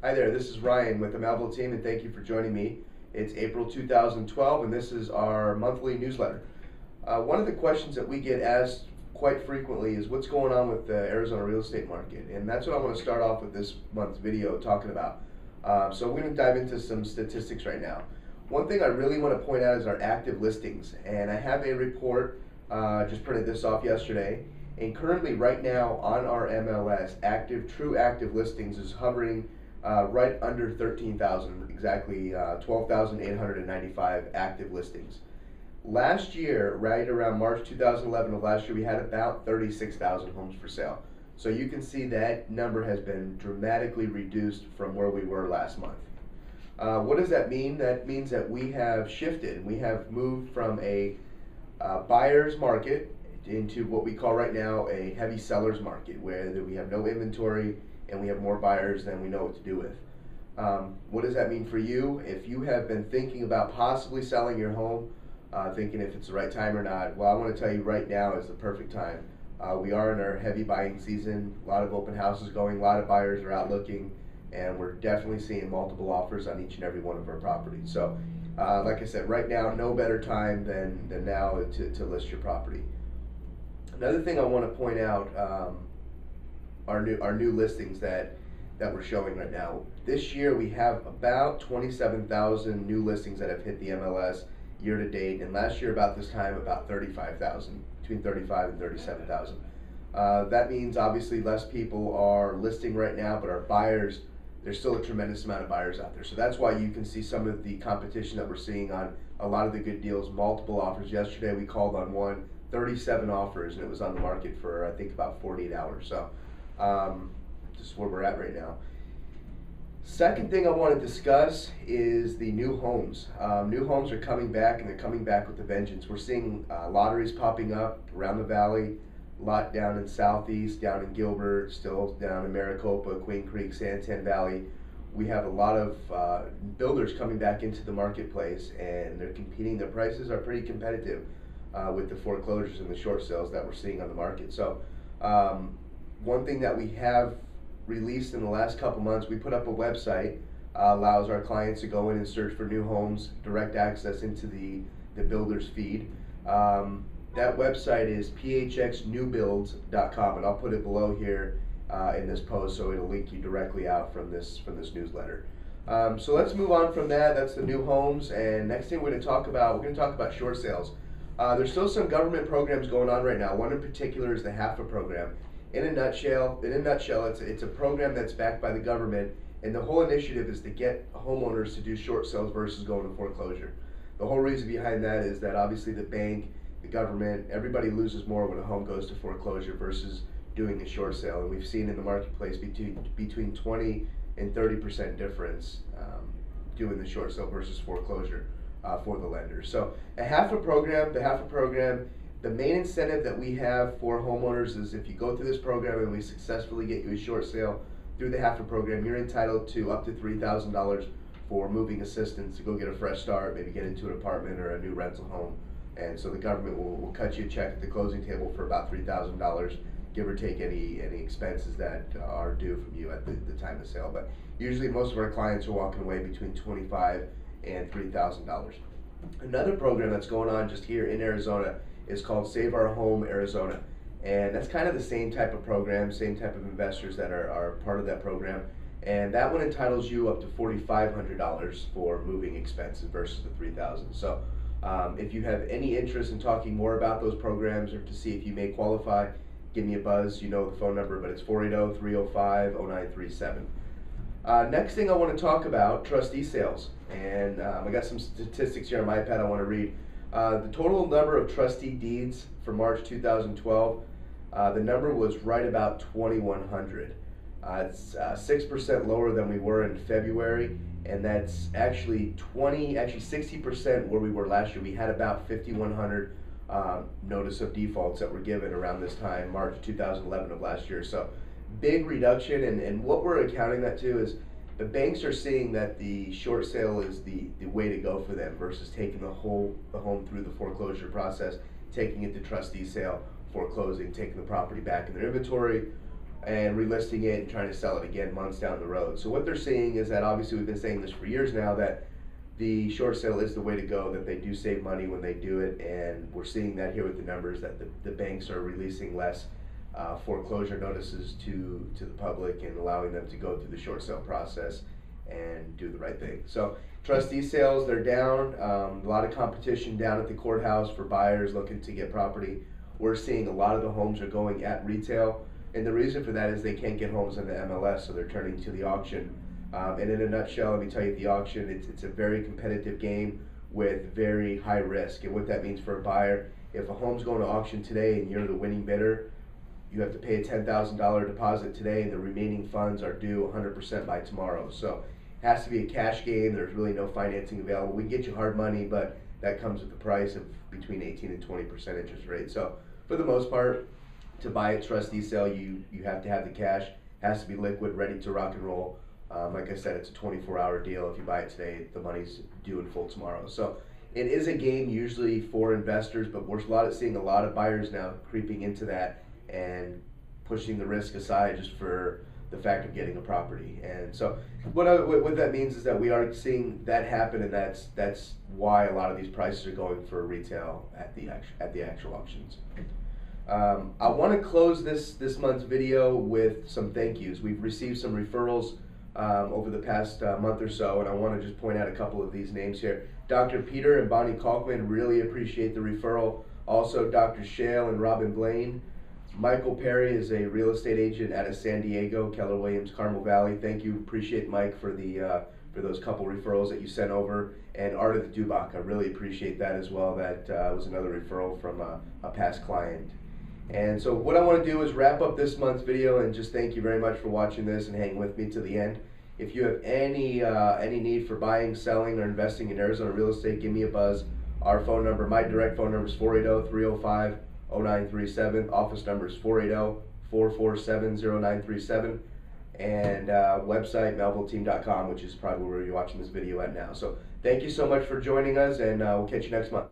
Hi there, this is Ryan with the Melville team, and thank you for joining me. It's April 2012, and this is our monthly newsletter. One of the questions that we get asked quite frequently is what's going on with the Arizona real estate market, and that's what I want to start off with this month's video talking about. So we're going to dive into some statistics right now. One thing I really want to point out is our active listings, and I have a report, just printed this off yesterday, and currently right now on our MLS, true active listings is hovering right under 13,000, exactly 12,895 active listings. Last year, right around March 2011 of last year, we had about 36,000 homes for sale. So you can see that number has been dramatically reduced from where we were last month. What does that mean? That means that we have shifted. We have moved from a buyer's market into what we call right now a heavy seller's market, where we have no inventory and we have more buyers than we know what to do with. What does that mean for you? If you have been thinking about possibly selling your home, thinking if it's the right time or not, well, I want to tell you right now is the perfect time. We are in our heavy buying season, a lot of open houses going, a lot of buyers are out looking, and we're definitely seeing multiple offers on each and every one of our properties. So, like I said, right now, no better time than now to list your property. Another thing I want to point out, our new listings that we're showing right now. This year we have about 27,000 new listings that have hit the MLS year to date, and last year about this time about 35,000, between 35 and 37,000. That means obviously less people are listing right now, but our buyers, there's still a tremendous amount of buyers out there. So that's why you can see some of the competition that we're seeing on a lot of the good deals, multiple offers. Yesterday we called on one, 37 offers, and it was on the market for I think about 48 hours. So just where we're at right now. Second thing I want to discuss is the new homes. New homes are coming back, and they're coming back with a vengeance. We're seeing lotteries popping up around the valley, a lot down in Southeast, down in Gilbert, still down in Maricopa, Queen Creek, Santan Valley. We have a lot of builders coming back into the marketplace, and they're competing. Their prices are pretty competitive with the foreclosures and the short sales that we're seeing on the market. So one thing that we have released in the last couple months, we put up a website, allows our clients to go in and search for new homes, direct access into the builder's feed. That website is phxnewbuilds.com, and I'll put it below here in this post, so it'll link you directly out from this newsletter. So let's move on from that. That's the new homes, and next thing we're going to talk about short sales. There's still some government programs going on right now. One in particular is the HAFA program. In a nutshell, it's a program that's backed by the government, and the whole initiative is to get homeowners to do short sales versus going to foreclosure. The whole reason behind that is that obviously the bank, the government, everybody loses more when a home goes to foreclosure versus doing a short sale. And we've seen in the marketplace between 20 and 30% difference doing the short sale versus foreclosure for the lenders. So the HAFA program, the main incentive that we have for homeowners is if you go through this program and we successfully get you a short sale through the HAFA program, you're entitled to up to $3,000 for moving assistance to go get a fresh start, maybe get into an apartment or a new rental home. And so the government will cut you a check at the closing table for about $3,000, give or take any expenses that are due from you at the time of sale. But usually most of our clients are walking away between $2,500 and $3,000. Another program that's going on just here in Arizona is called Save Our Home Arizona, and that's kind of the same type of program, same type of investors that are part of that program, and that one entitles you up to $4,500 for moving expenses versus the $3,000. So if you have any interest in talking more about those programs or to see if you may qualify, give me a buzz. You know the phone number, but it's 480-305-0937. Next thing I want to talk about, trustee sales, and I got some statistics here on my iPad I want to read. The total number of trustee deeds for March 2012, the number was right about 2,100. It's 6% lower than we were in February, and that's actually 60% where we were last year. We had about 5,100 notice of defaults that were given around this time, March 2011 of last year. So big reduction, and what we're accounting that to is the banks are seeing that the short sale is the way to go for them versus taking the home through the foreclosure process, taking it to trustee sale, foreclosing, taking the property back in their inventory, and relisting it and trying to sell it again months down the road. So what they're seeing is that, obviously we've been saying this for years now, that the short sale is the way to go, that they do save money when they do it, and we're seeing that here with the numbers, that the banks are releasing less foreclosure notices to the public and allowing them to go through the short sale process and do the right thing. So trustee sales, they're down. A lot of competition down at the courthouse for buyers looking to get property. We're seeing a lot of the homes are going at retail, and the reason for that is they can't get homes in the MLS, so they're turning to the auction. And in a nutshell, let me tell you, the auction, it's a very competitive game with very high risk. And what that means for a buyer, if a home's going to auction today and you're the winning bidder, you have to pay a $10,000 deposit today, and the remaining funds are due 100% by tomorrow. So it has to be a cash game. There's really no financing available. We can get you hard money, but that comes with the price of between 18 and 20% interest rate. So for the most part, to buy a trustee sale, you have to have the cash. It has to be liquid, ready to rock and roll. Like I said, it's a 24-hour deal. If you buy it today, the money's due in full tomorrow. So it is a game usually for investors, but we're seeing a lot of buyers now creeping into that and pushing the risk aside just for the fact of getting a property. And so what that means is that we are seeing that happen, and that's why a lot of these prices are going for retail at the actual auctions. I want to close this month's video with some thank yous. We've received some referrals over the past month or so, and I want to just point out a couple of these names here. Dr. Peter and Bonnie Kalkman, really appreciate the referral. Also, Dr. Shale and Robin Blaine. Michael Perry is a real estate agent out of San Diego, Keller Williams, Carmel Valley. Thank you, appreciate Mike for those couple referrals that you sent over. And Art of the Dubach, I really appreciate that as well. That was another referral from a past client. And so what I want to do is wrap up this month's video and just thank you very much for watching this and hanging with me to the end. If you have any need for buying, selling, or investing in Arizona real estate, give me a buzz. Our phone number, my direct phone number is 480-305-0937. Office number is 480-447-0937. And website, melvilleteam.com, which is probably where you're watching this video at now. So thank you so much for joining us, and we'll catch you next month.